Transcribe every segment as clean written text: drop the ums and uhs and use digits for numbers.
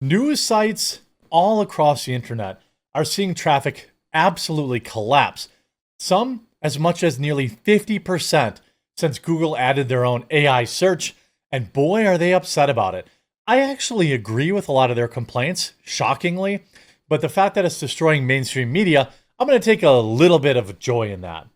News sites all across the internet are seeing traffic absolutely collapse, some as much as nearly 50% since Google added their own AI search, and boy, are they upset about it. I actually agree with a lot of their complaints, shockingly, but the fact that it's destroying mainstream media, I'm going to take a little bit of joy in that.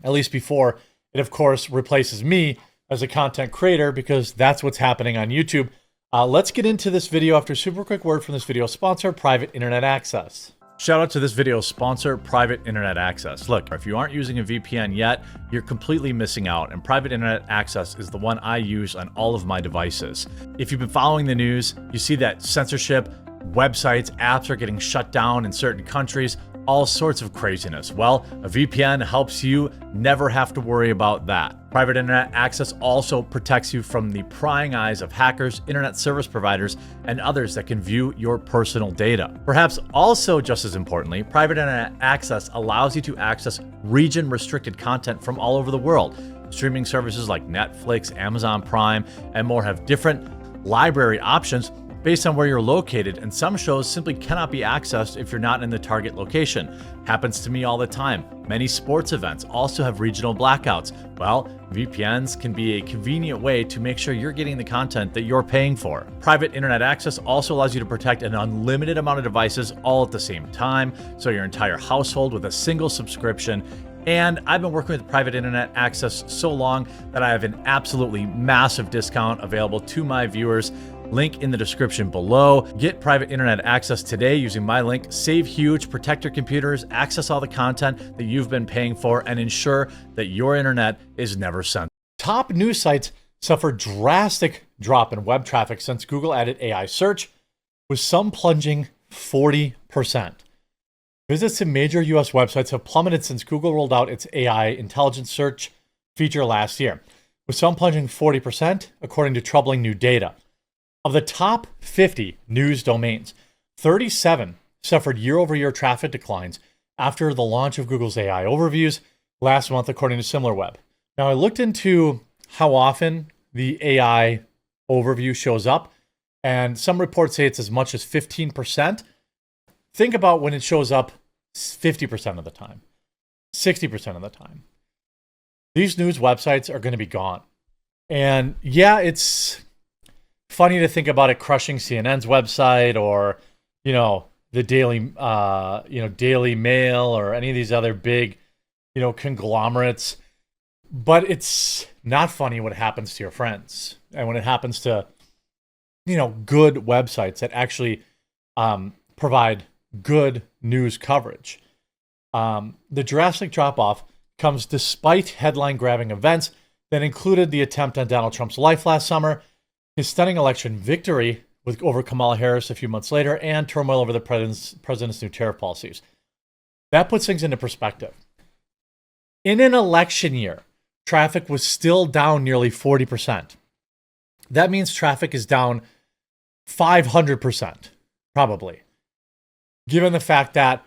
At least before it, of course, replaces me as a content creator, because that's what's happening on YouTube. Let's get into this video after a super quick word from this video sponsor, Private Internet Access. Shout out to this video sponsor, Private Internet Access. Look, if you aren't using a VPN yet, you're completely missing out, and Private Internet Access is the one I use on all of my devices. If you've been following the news, you see that censorship, websites, apps are getting shut down in certain countries, all sorts of craziness. Well, a VPN helps you never have to worry about that. Private Internet Access also protects you from the prying eyes of hackers, internet service providers, and others that can view your personal data. Perhaps also just as importantly, Private Internet Access allows you to access region-restricted content from all over the world. Streaming services like Netflix, Amazon Prime, and more have different library options based on where you're located, and some shows simply cannot be accessed if you're not in the target location. Happens to me all the time. Many sports events also have regional blackouts. Well, VPNs can be a convenient way to make sure you're getting the content that you're paying for. Private Internet Access also allows you to protect an unlimited amount of devices all at the same time, so your entire household with a single subscription. And I've been working with Private Internet Access so long that I have an absolutely massive discount available to my viewers. Link in the description below. Get Private Internet Access today using my link. Save huge, protect your computers, access all the content that you've been paying for, and ensure that your internet is never censored. Top news sites suffer drastic drop in web traffic since Google added AI search, with some plunging 40%. Visits to major US websites have plummeted since Google rolled out its AI intelligence search feature last year, with some plunging 40%, according to troubling new data. Of the top 50 news domains, 37 suffered year-over-year traffic declines after the launch of Google's AI overviews last month, according to SimilarWeb. Now, I looked into how often the AI overview shows up, and some reports say it's as much as 15%. Think about when it shows up 50% of the time, 60% of the time. These news websites are going to be gone. And yeah, it's funny to think about it crushing CNN's website or, the Daily Mail or any of these other big, conglomerates. But it's not funny what happens to your friends. And when it happens to, good websites that actually provide good news coverage. The drastic drop-off comes despite headline-grabbing events that included the attempt on Donald Trump's life last summer, his stunning election victory over Kamala Harris a few months later, and turmoil over the president's new tariff policies. That puts things into perspective. In an election year, traffic was still down nearly 40%. That means traffic is down 500%, probably. Given the fact that,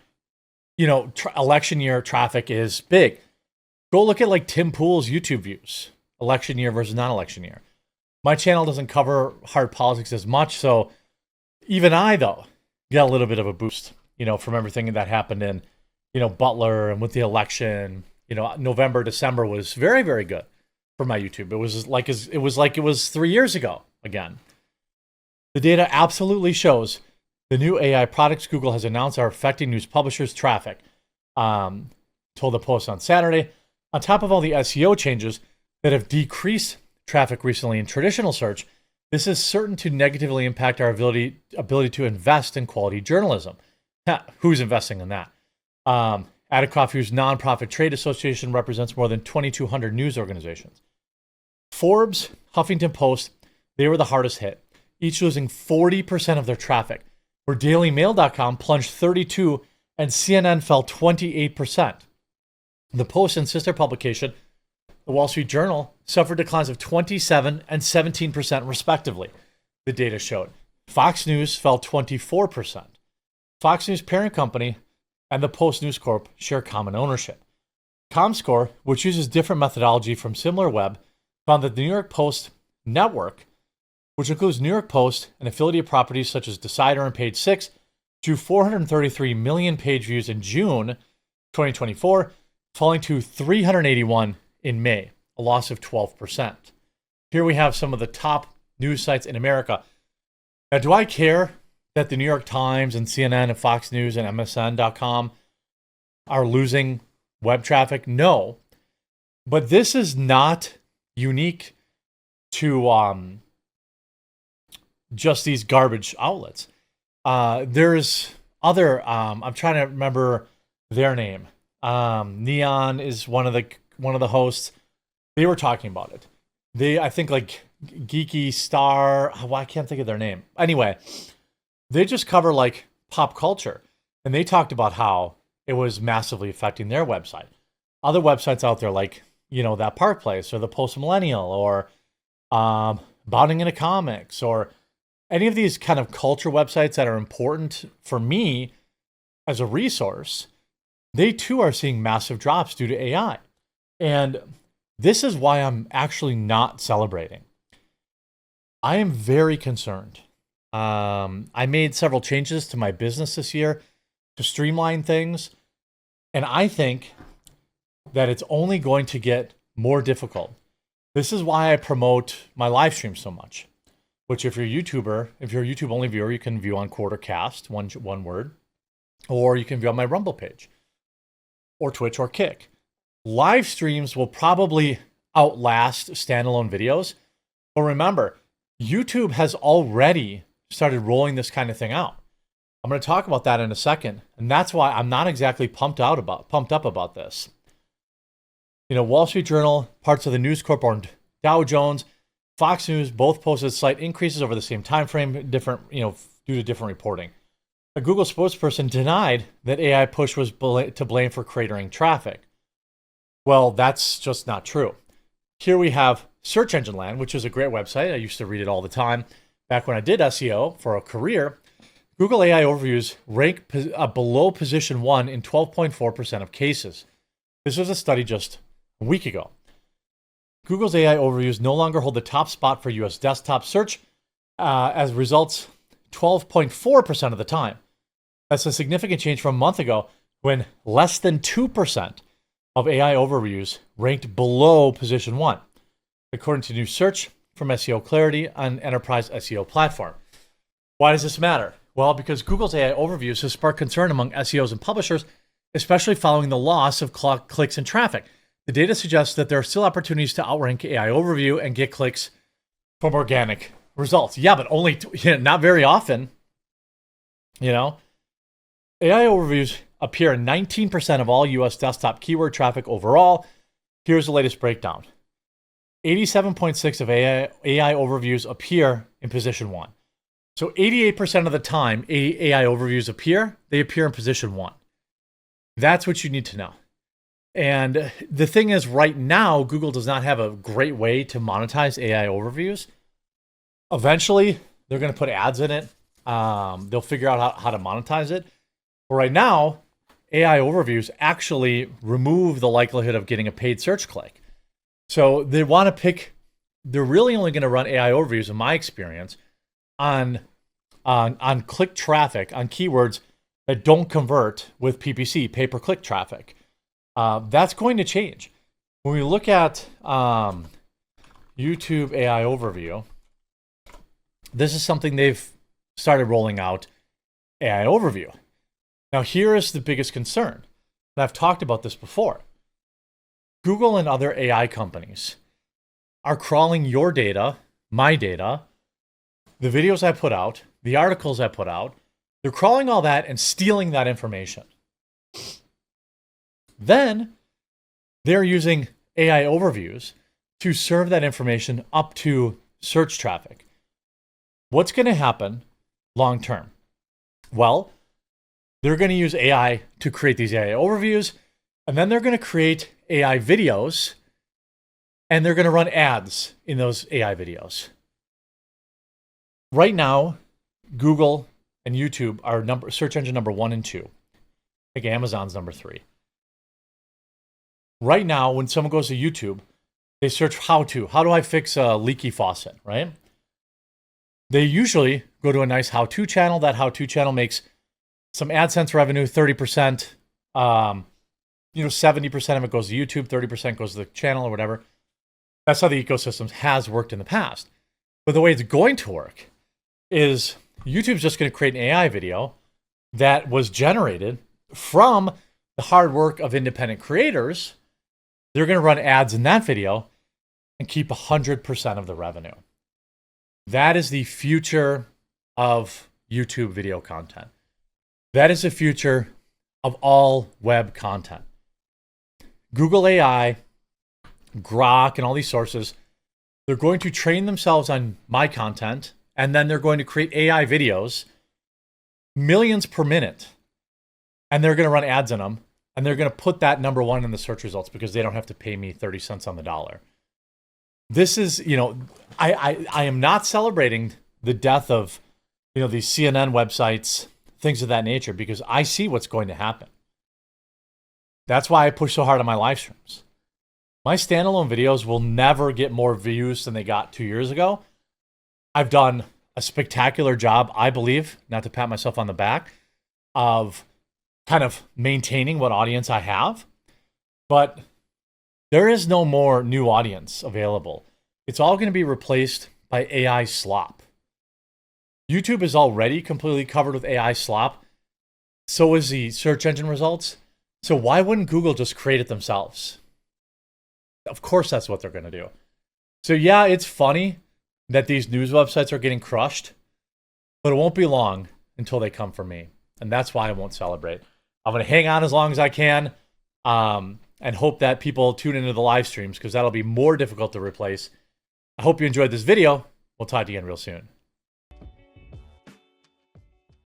election year traffic is big. Go look at like Tim Pool's YouTube views, election year versus non-election year. My channel doesn't cover hard politics as much, so even I, though, got a little bit of a boost, from everything that happened in, Butler and with the election. November, December was very, very good for my YouTube. It was 3 years ago again. The data absolutely shows the new AI products Google has announced are affecting news publishers' traffic, told the Post on Saturday. On top of all the SEO changes that have decreased traffic recently in traditional search, this is certain to negatively impact our ability to invest in quality journalism. Who's investing in that? Adikoff, whose nonprofit trade association represents more than 2,200 news organizations. Forbes, Huffington Post, they were the hardest hit, each losing 40% of their traffic, where DailyMail.com plunged 32% and CNN fell 28%. The Post and sister publication, the Wall Street Journal, suffered declines of 27% and 17% respectively, the data showed. Fox News fell 24%. Fox News parent company and the Post News Corp share common ownership. Comscore, which uses different methodology from SimilarWeb, found that the New York Post network which includes New York Post and affiliated properties such as Decider and Page Six, to 433 million page views in June 2024, falling to 381 in May, a loss of 12%. Here we have some of the top news sites in America. Now, do I care that the New York Times and CNN and Fox News and MSN.com are losing web traffic? No. But this is not unique to just these garbage outlets. There's other, I'm trying to remember their name. Neon is one of the hosts. They were talking about it. I think like Geeky Star, I can't think of their name. Anyway, they just cover like pop culture. And they talked about how it was massively affecting their website. Other websites out there like, that Park Place or the Post Millennial or Bounding into Comics or any of these kind of culture websites that are important for me as a resource, they too are seeing massive drops due to AI. And this is why I'm actually not celebrating. I am very concerned. I made several changes to my business this year to streamline things. And I think that it's only going to get more difficult. This is why I promote my live stream so much, which if you're a YouTube only viewer, you can view on Quartercast, one word, or you can view on my Rumble page or Twitch or Kick. Live streams will probably outlast standalone videos. But remember, YouTube has already started rolling this kind of thing out. I'm going to talk about that in a second. And that's why I'm not exactly pumped up about this. Wall Street Journal, parts of the News Corp on Dow Jones, Fox News both posted slight increases over the same time frame, due to different reporting. A Google spokesperson denied that AI push was to blame for cratering traffic. Well, that's just not true. Here we have Search Engine Land, which is a great website. I used to read it all the time. Back when I did SEO for a career, Google AI overviews rank below position 1 in 12.4% of cases. This was a study just a week ago. Google's AI overviews no longer hold the top spot for US desktop search, as results 12.4% of the time. That's a significant change from a month ago when less than 2% of AI overviews ranked below position 1, according to new search from SEO Clarity, an enterprise SEO platform. Why does this matter? Well, because Google's AI overviews has sparked concern among SEOs and publishers, especially following the loss of clicks and traffic. The data suggests that there are still opportunities to outrank AI overview and get clicks from organic results. Yeah, but only not very often. AI overviews appear in 19% of all US desktop keyword traffic overall. Here's the latest breakdown. 87.6% of AI overviews appear in position 1. So 88% of the time AI overviews appear in position 1. That's what you need to know. And the thing is, right now, Google does not have a great way to monetize AI overviews. Eventually, they're going to put ads in it. They'll figure out how to monetize it. But right now, AI overviews actually remove the likelihood of getting a paid search click. So they want to pick, they're really only going to run AI overviews, in my experience, on click traffic, on keywords that don't convert with PPC, pay-per-click traffic. That's going to change. When we look at YouTube AI overview, this is something they've started rolling out, AI overview. Now, here is the biggest concern. And I've talked about this before. Google and other AI companies are crawling your data, my data, the videos I put out, the articles I put out. They're crawling all that and stealing that information. Then they're using AI overviews to serve that information up to search traffic. What's going to happen long term? Well, they're going to use AI to create these AI overviews, and then they're going to create AI videos, and they're going to run ads in those AI videos. Right now, Google and YouTube are search engine number 1 and 2. I think Amazon's number 3. Right now, when someone goes to YouTube, they search how do I fix a leaky faucet, right? They usually go to a nice how-to channel. That how-to channel makes some AdSense revenue, 30%, 70% of it goes to YouTube, 30% goes to the channel or whatever. That's how the ecosystem has worked in the past. But the way it's going to work is YouTube's just going to create an AI video that was generated from the hard work of independent creators. They're going to run ads in that video and keep 100% of the revenue. That is the future of YouTube video content. That is the future of all web content. Google AI, Grok, and all these sources, they're going to train themselves on my content, and then they're going to create AI videos, millions per minute, and they're going to run ads in them, and they're going to put that number one in the search results because they don't have to pay me 30 cents on the dollar. This is, I am not celebrating the death of, these CNN websites, things of that nature, because I see what's going to happen. That's why I push so hard on my live streams. My standalone videos will never get more views than they got 2 years ago. I've done a spectacular job, I believe, not to pat myself on the back, of kind of maintaining what audience I have. But there is no more new audience available. It's all going to be replaced by AI slop. YouTube is already completely covered with AI slop. So is the search engine results. So why wouldn't Google just create it themselves? Of course, that's what they're going to do. So yeah, it's funny that these news websites are getting crushed, but it won't be long until they come for me. And that's why I won't celebrate. I'm going to hang on as long as I can and hope that people tune into the live streams because that'll be more difficult to replace. I hope you enjoyed this video. We'll talk to you again real soon.